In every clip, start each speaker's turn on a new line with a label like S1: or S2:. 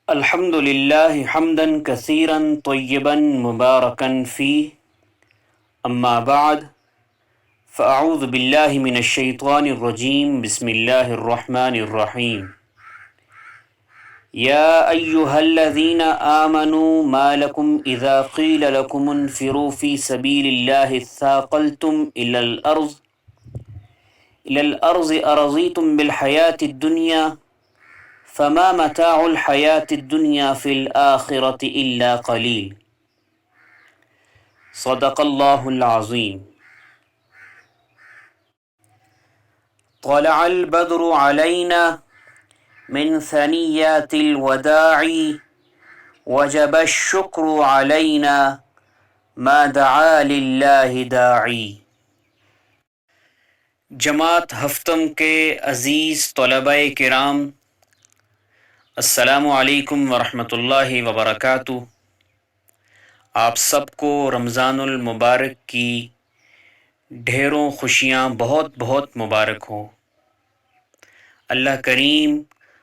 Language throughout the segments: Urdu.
S1: الحمد لله حمدا كثيرا طيبا مباركا فيه. أما بعد فأعوذ بالله من الشيطان الرجيم. بسم الله الرحمن الرحيم. يا أيها الذين آمنوا ما لكم إذا قيل لكم انفروا في سبيل الله اثاقلتم إلى الأرض أرضيتم بالحياة الدنيا فما متاع الحياة الدنيا في الآخرة إلا قليل. صدق الله العظيم. طلع البدر علينا من ثنيات الوداع وجب الشكر علينا ما دعا لله داعی. جماعت ہفتم کے عزیز طلباء کرام، السلام علیکم ورحمۃ اللہ وبرکاتہ. آپ سب کو رمضان المبارک کی ڈھیروں خوشیاں بہت بہت مبارک ہوں. اللہ کریم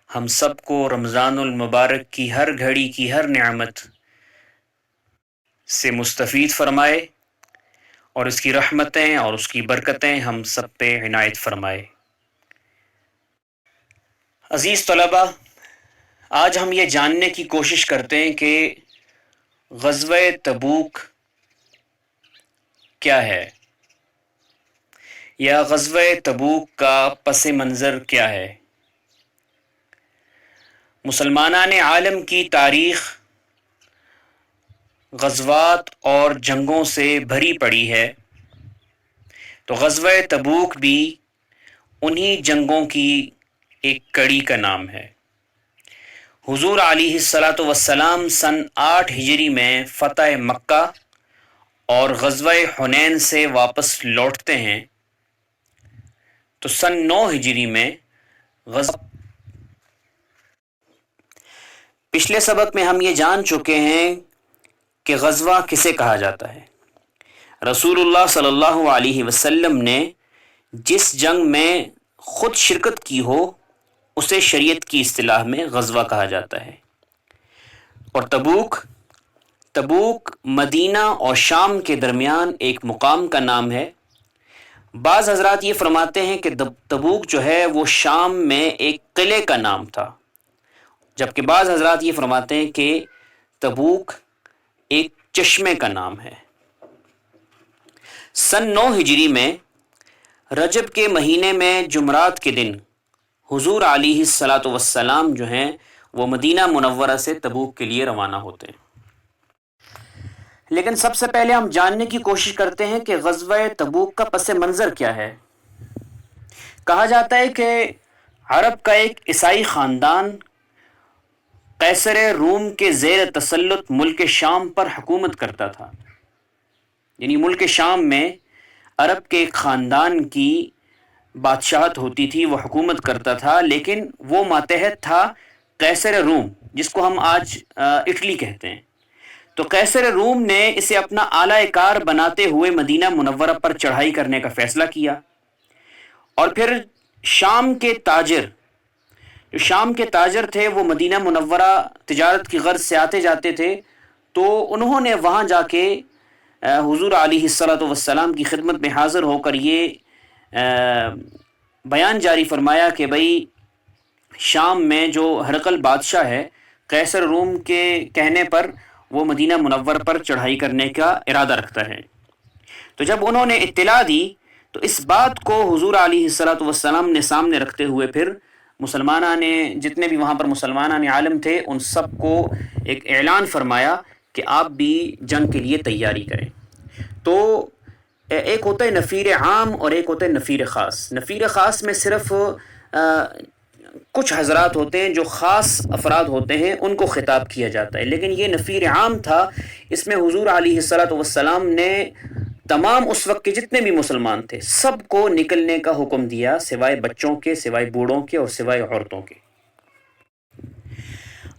S1: ہم سب کو رمضان المبارک کی ہر گھڑی کی ہر نعمت سے مستفید فرمائے اور اس کی رحمتیں اور اس کی برکتیں ہم سب پہ عنایت فرمائے. عزیز طلباء، آج ہم یہ جاننے کی کوشش کرتے ہیں کہ غزوہ تبوک کیا ہے، یا غزوہ تبوک کا پس منظر کیا ہے. مسلمانان عالم کی تاریخ غزوات اور جنگوں سے بھری پڑی ہے، تو غزوہ تبوک بھی انہی جنگوں کی ایک کڑی کا نام ہے. حضور علیہ الصلاۃ سن 8 ہجری میں فتح مکہ اور غزوہ حنین سے واپس لوٹتے ہیں، تو سن 9 ہجری میں پچھلے سبق میں ہم یہ جان چکے ہیں کہ غزوہ کسے کہا جاتا ہے. رسول اللہ صلی اللہ علیہ وسلم نے جس جنگ میں خود شرکت کی ہو اسے شریعت کی اصطلاح میں غزوہ کہا جاتا ہے. اور تبوک مدینہ اور شام کے درمیان ایک مقام کا نام ہے. بعض حضرات یہ فرماتے ہیں کہ تبوک جو ہے وہ شام میں ایک قلعے کا نام تھا، جبکہ بعض حضرات یہ فرماتے ہیں کہ تبوک ایک چشمے کا نام ہے. سن 9 ہجری میں رجب کے مہینے میں جمعرات کے دن حضور علیہ الصلاۃ جو ہیں وہ مدینہ منورہ سے تبوک کے لیے روانہ ہوتے ہیں. لیکن سب سے پہلے ہم جاننے کی کوشش کرتے ہیں کہ غزوہ تبوک کا پس منظر کیا ہے. کہا جاتا ہے کہ عرب کا ایک عیسائی خاندان قیصر روم کے زیر تسلط ملک شام پر حکومت کرتا تھا. یعنی ملک شام میں عرب کے ایک خاندان کی بادشاہت ہوتی تھی، وہ حکومت کرتا تھا، لیکن وہ ماتحت تھا قیصر روم، جس کو ہم آج اٹلی کہتے ہیں. تو قیصر روم نے اسے اپنا اعلیٰ کار بناتے ہوئے مدینہ منورہ پر چڑھائی کرنے کا فیصلہ کیا. اور پھر شام کے تاجر تھے، وہ مدینہ منورہ تجارت کی غرض سے آتے جاتے تھے، تو انہوں نے وہاں جا کے حضور علیہ الصلاۃ کی خدمت میں حاضر ہو کر یہ بیان جاری فرمایا کہ بھئی شام میں جو ہرقل بادشاہ ہے، قیصر روم کے کہنے پر وہ مدینہ منور پر چڑھائی کرنے کا ارادہ رکھتا ہے. تو جب انہوں نے اطلاع دی تو اس بات کو حضور علیہ الصلاۃ نے سامنے رکھتے ہوئے پھر جتنے بھی وہاں پر مسلمانان عالم تھے ان سب کو ایک اعلان فرمایا کہ آپ بھی جنگ کے لیے تیاری کریں. تو ایک ہوتا ہے نفیر عام اور ایک ہوتا ہے نفیر خاص. نفیر خاص میں صرف کچھ حضرات ہوتے ہیں، جو خاص افراد ہوتے ہیں، ان کو خطاب کیا جاتا ہے. لیکن یہ نفیر عام تھا، اس میں حضور علیہ الصلاۃ نے تمام اس وقت کے جتنے بھی مسلمان تھے سب کو نکلنے کا حکم دیا، سوائے بچوں کے، سوائے بوڑھوں کے اور سوائے عورتوں کے.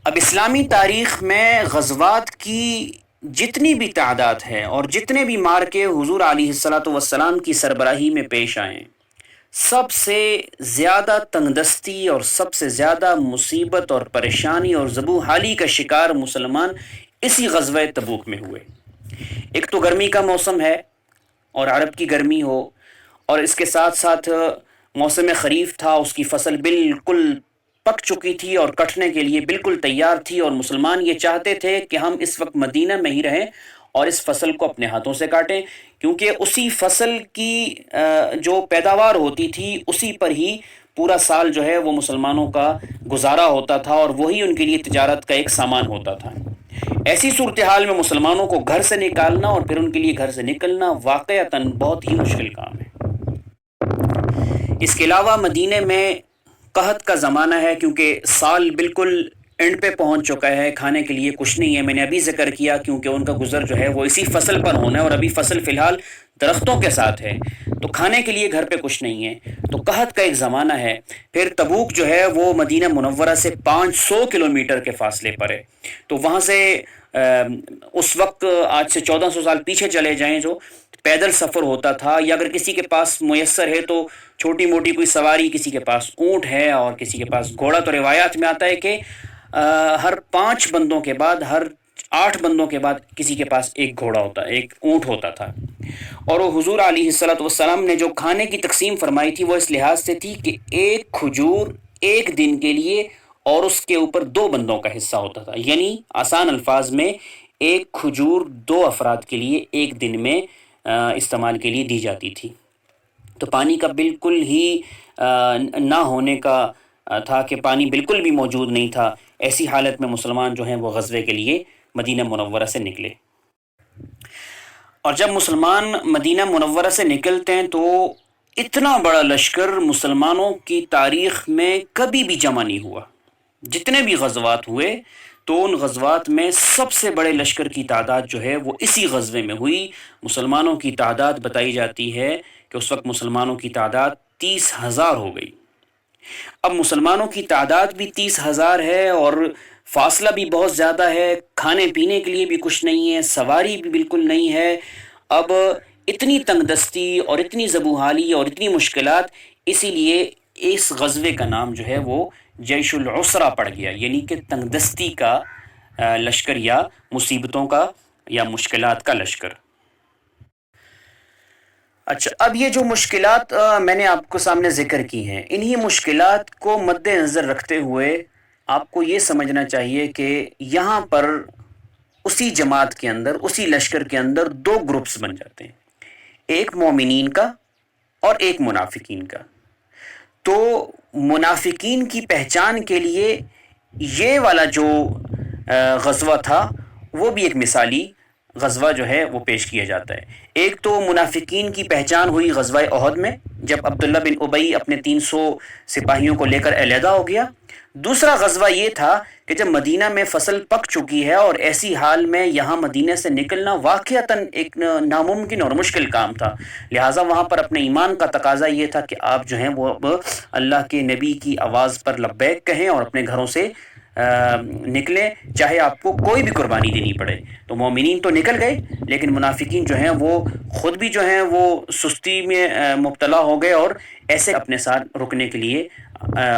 S1: اب اسلامی تاریخ میں غزوات کی جتنی بھی تعداد ہے اور جتنے بھی مارکے حضور علیہ الصلاۃ کی سربراہی میں پیش آئیں، سب سے زیادہ تنگدستی اور سب سے زیادہ مصیبت اور پریشانی اور ذبح حالی کا شکار مسلمان اسی غزوہ تبوک میں ہوئے۔ ایک تو گرمی کا موسم ہے اور عرب کی گرمی ہو، اور اس کے ساتھ ساتھ موسم خریف تھا، اس کی فصل بالکل پک چکی تھی اور کٹنے کے لیے بالکل تیار تھی، اور مسلمان یہ چاہتے تھے کہ ہم اس وقت مدینہ میں ہی رہیں اور اس فصل کو اپنے ہاتھوں سے کاٹیں، کیونکہ اسی فصل کی جو پیداوار ہوتی تھی اسی پر ہی پورا سال جو ہے وہ مسلمانوں کا گزارا ہوتا تھا، اور وہی ان کے لیے تجارت کا ایک سامان ہوتا تھا۔ ایسی صورتحال میں مسلمانوں کو گھر سے نکالنا اور پھر ان کے لیے گھر سے نکلنا واقعتاً بہت ہی مشکل کام ہے۔ اس کے علاوہ مدینے میں قحط کا زمانہ ہے، کیونکہ سال بالکل اینڈ پہ پہنچ چکا ہے، کھانے کے لیے کچھ نہیں ہے۔ میں نے ابھی ذکر کیا کیونکہ ان کا گزر جو ہے وہ اسی فصل پر ہونا ہے، اور ابھی فصل فی الحال درختوں کے ساتھ ہے، تو کھانے کے لیے گھر پہ کچھ نہیں ہے، تو قحط کا ایک زمانہ ہے۔ پھر تبوک جو ہے وہ مدینہ منورہ سے 500 کلومیٹر کے فاصلے پر ہے، تو وہاں سے اس وقت آج سے 1400 سال پیچھے چلے جائیں جو پیدل سفر ہوتا تھا، یا اگر کسی کے پاس میسر ہے تو چھوٹی موٹی کوئی سواری، کسی کے پاس اونٹ ہے اور کسی کے پاس گھوڑا۔ تو روایات میں آتا ہے کہ ہر 5 بندوں کے بعد، ہر 8 بندوں کے بعد کسی کے پاس ایک گھوڑا ہوتا، ایک اونٹ ہوتا تھا۔ اور وہ حضور علیہ الصلوۃ والسلام نے جو کھانے کی تقسیم فرمائی تھی وہ اس لحاظ سے تھی کہ ایک کھجور ایک دن کے لیے اور اس کے اوپر 2 بندوں کا حصہ ہوتا تھا، یعنی آسان الفاظ میں ایک کھجور 2 افراد کے لیے ایک دن میں استعمال کے لیے دی جاتی تھی۔ تو پانی کا بالکل ہی نہ ہونے کا تھا، کہ پانی بالکل بھی موجود نہیں تھا۔ ایسی حالت میں مسلمان جو ہیں وہ غزوے کے لیے مدینہ منورہ سے نکلے، اور جب مسلمان مدینہ منورہ سے نکلتے ہیں تو اتنا بڑا لشکر مسلمانوں کی تاریخ میں کبھی بھی جمع نہیں ہوا۔ جتنے بھی غزوات ہوئے تو ان غزوات میں سب سے بڑے لشکر کی تعداد جو ہے وہ اسی غزوے میں ہوئی۔ مسلمانوں کی تعداد بتائی جاتی ہے کہ اس وقت مسلمانوں کی تعداد 30,000 ہو گئی۔ اب مسلمانوں کی تعداد بھی 30,000 ہے اور فاصلہ بھی بہت زیادہ ہے، کھانے پینے کے لیے بھی کچھ نہیں ہے، سواری بھی بالکل نہیں ہے۔ اب اتنی تنگ دستی اور اتنی ذبحالی اور اتنی مشکلات، اسی لیے اس غزوے کا نام جو ہے وہ جیش العسرہ پڑ گیا، یعنی کہ تنگ دستی کا لشکر، یا مصیبتوں کا یا مشکلات کا لشکر۔ اچھا، اب یہ جو مشکلات میں نے آپ کو سامنے ذکر کی ہیں، انہی مشکلات کو مد نظر رکھتے ہوئے آپ کو یہ سمجھنا چاہیے کہ یہاں پر اسی جماعت کے اندر، اسی لشکر کے اندر 2 گروپس بن جاتے ہیں، ایک مومنین کا اور ایک منافقین کا۔ تو منافقین کی پہچان کے لیے یہ والا جو غزوہ تھا وہ بھی ایک مثالی غزوہ جو ہے وہ پیش کیا جاتا ہے۔ ایک تو منافقین کی پہچان ہوئی غزوہ احد میں، جب عبداللہ بن ابی اپنے 300 سپاہیوں کو لے کر علیحدہ ہو گیا۔ دوسرا غزوہ یہ تھا کہ جب مدینہ میں فصل پک چکی ہے اور ایسی حال میں یہاں مدینہ سے نکلنا واقعتاً ایک ناممکن اور مشکل کام تھا، لہٰذا وہاں پر اپنے ایمان کا تقاضا یہ تھا کہ آپ جو ہیں وہ اب اللہ کے نبی کی آواز پر لبیک کہیں اور اپنے گھروں سے نکلیں، چاہے آپ کو کوئی بھی قربانی دینی پڑے۔ تو مومنین تو نکل گئے، لیکن منافقین جو ہیں وہ خود بھی جو ہیں وہ سستی میں مبتلا ہو گئے، اور ایسے اپنے ساتھ رکنے کے لیے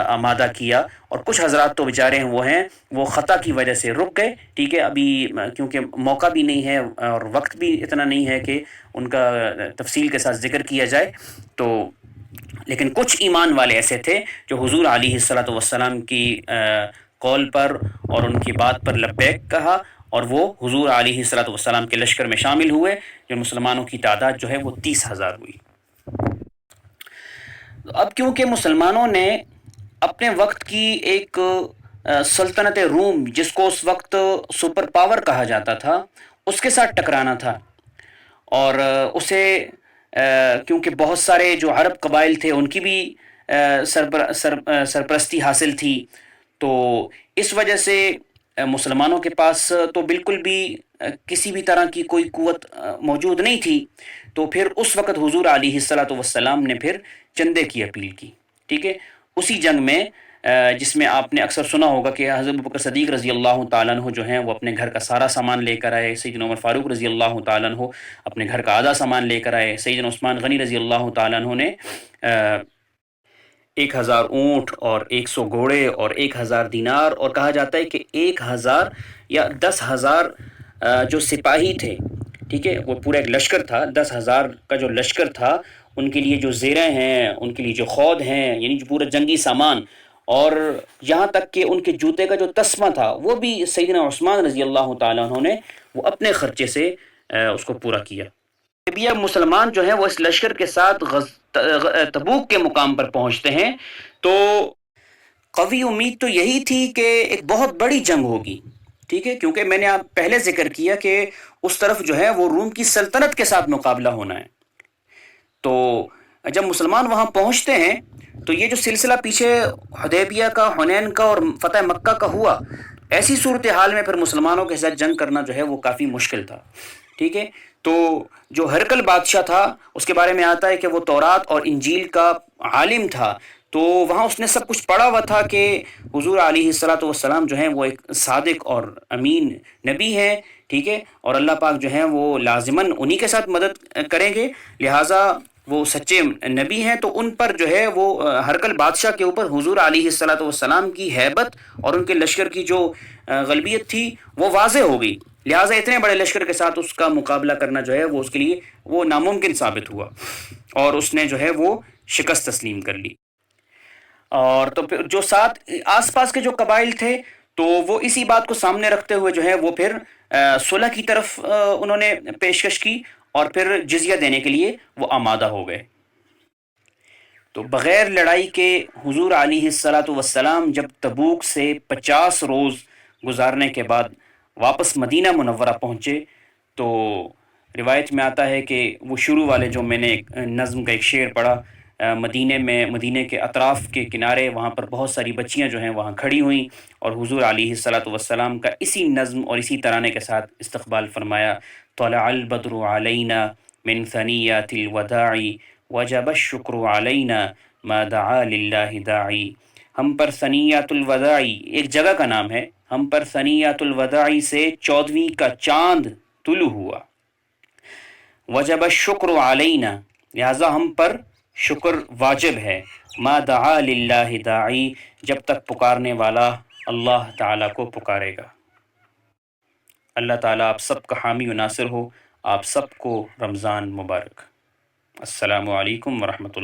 S1: آمادہ کیا، اور کچھ حضرات تو بیچارے ہیں وہ خطا کی وجہ سے رک گئے۔ ٹھیک ہے، ابھی کیونکہ موقع بھی نہیں ہے اور وقت بھی اتنا نہیں ہے کہ ان کا تفصیل کے ساتھ ذکر کیا جائے، تو لیکن کچھ ایمان والے ایسے تھے جو حضور علیہ الصلوۃ والسلام کی قول پر اور ان کی بات پر لبیک کہا، اور وہ حضور علیہ الصلوۃ والسلام کے لشکر میں شامل ہوئے، جو مسلمانوں کی تعداد جو ہے وہ 30,000 ہوئی۔ اب کیونکہ مسلمانوں نے اپنے وقت کی ایک سلطنت روم، جس کو اس وقت سپر پاور کہا جاتا تھا، اس کے ساتھ ٹکرانا تھا، اور اسے کیونکہ بہت سارے جو عرب قبائل تھے ان کی بھی سرپرستی حاصل تھی، تو اس وجہ سے مسلمانوں کے پاس تو بالکل بھی کسی بھی طرح کی کوئی قوت موجود نہیں تھی۔ تو پھر اس وقت حضور علیہ الصلوۃ والسلام نے پھر چندے کی اپیل کی۔ ٹھیک ہے، اسی جنگ میں جس میں آپ نے اکثر سنا ہوگا کہ حضرت ابوبکر صدیق رضی اللہ تعالیٰ عنہ جو ہیں وہ اپنے گھر کا سارا سامان لے کر آئے، سیدنا عمر فاروق رضی اللہ تعالیٰ عنہ اپنے گھر کا آدھا سامان لے کر آئے، سیدنا عثمان غنی رضی اللہ تعالیٰ عنہ نے 1000 اونٹ اور 100 گھوڑے اور 1000 دینار، اور کہا جاتا ہے کہ 1000 یا 10,000 جو سپاہی تھے، ٹھیک ہے، وہ پورا ایک لشکر تھا، 10,000 کا جو لشکر تھا، ان کے لیے جو زیریں ہیں، ان کے لیے جو خود ہیں، یعنی جو پورا جنگی سامان، اور یہاں تک کہ ان کے جوتے کا جو تسمہ تھا وہ بھی سیدنا عثمان رضی اللہ تعالیٰ عنہ نے وہ اپنے خرچے سے اس کو پورا کیا۔ جب یہ مسلمان جو ہیں وہ اس لشکر کے ساتھ تبوک کے مقام پر پہنچتے ہیں تو قوی امید تو یہی تھی کہ ایک بہت بڑی جنگ ہوگی، ٹھیک ہے، کیونکہ میں نے آپ پہلے ذکر کیا کہ اس طرف جو ہے وہ روم کی سلطنت کے ساتھ مقابلہ ہونا ہے۔ تو جب مسلمان وہاں پہنچتے ہیں تو یہ جو سلسلہ پیچھے حدیبیہ کا، حنین کا اور فتح مکہ کا ہوا، ایسی صورتحال میں پھر مسلمانوں کے ساتھ جنگ کرنا جو ہے وہ کافی مشکل تھا، ٹھیک ہے۔ تو جو ہرقل بادشاہ تھا اس کے بارے میں آتا ہے کہ وہ تورات اور انجیل کا عالم تھا، تو وہاں اس نے سب کچھ پڑھا ہوا تھا کہ حضور علیہ الصلاۃ والسلام جو ہیں وہ ایک صادق اور امین نبی ہیں، ٹھیک ہے، اور اللہ پاک جو ہیں وہ لازماً انہی کے ساتھ مدد کریں گے، لہٰذا وہ سچے نبی ہیں، تو ان پر جو ہے وہ ہرقل بادشاہ کے اوپر حضور علیہ الصلاۃ والسلام کی ہیبت اور ان کے لشکر کی جو غلبیت تھی وہ واضح ہو گئی، لہٰذا اتنے بڑے لشکر کے ساتھ اس کا مقابلہ کرنا جو ہے وہ اس کے لیے وہ ناممکن ثابت ہوا، اور اس نے جو ہے وہ شکست تسلیم کر لی۔ اور تو پھر جو ساتھ آس پاس کے جو قبائل تھے تو وہ اسی بات کو سامنے رکھتے ہوئے جو ہے وہ پھر صلح کی طرف انہوں نے پیشکش کی، اور پھر جزیہ دینے کے لیے وہ آمادہ ہو گئے۔ تو بغیر لڑائی کے حضور علیہ الصلاۃ والسلام جب تبوک سے 50 روز گزارنے کے بعد واپس مدینہ منورہ پہنچے تو روایت میں آتا ہے کہ وہ شروع والے جو میں نے ایک نظم کا ایک شعر پڑھا، مدینے کے اطراف کے کنارے وہاں پر بہت ساری بچیاں جو ہیں وہاں کھڑی ہوئیں، اور حضور علیہ الصلاۃ والسلام کا اسی نظم اور اسی ترانے کے ساتھ استقبال فرمایا۔ طلع البدر علینا من ثنیات الوداع وجب الشکر علینا ما دعا للہ داعی۔ ہم پر ثنیات الوداعی ایک جگہ کا نام ہے، ہم پر ثنیات الوداعی سے 14ویں کا چاند طلوع ہوا، وجب الشکر علینا لہذا ہم پر شکر واجب ہے، ما دعا للہ داعی جب تک پکارنے والا اللہ تعالیٰ کو پکارے گا۔ اللہ تعالیٰ آپ سب کا حامی و ناصر ہو، آپ سب کو رمضان مبارک۔ السلام علیکم ورحمۃ اللہ۔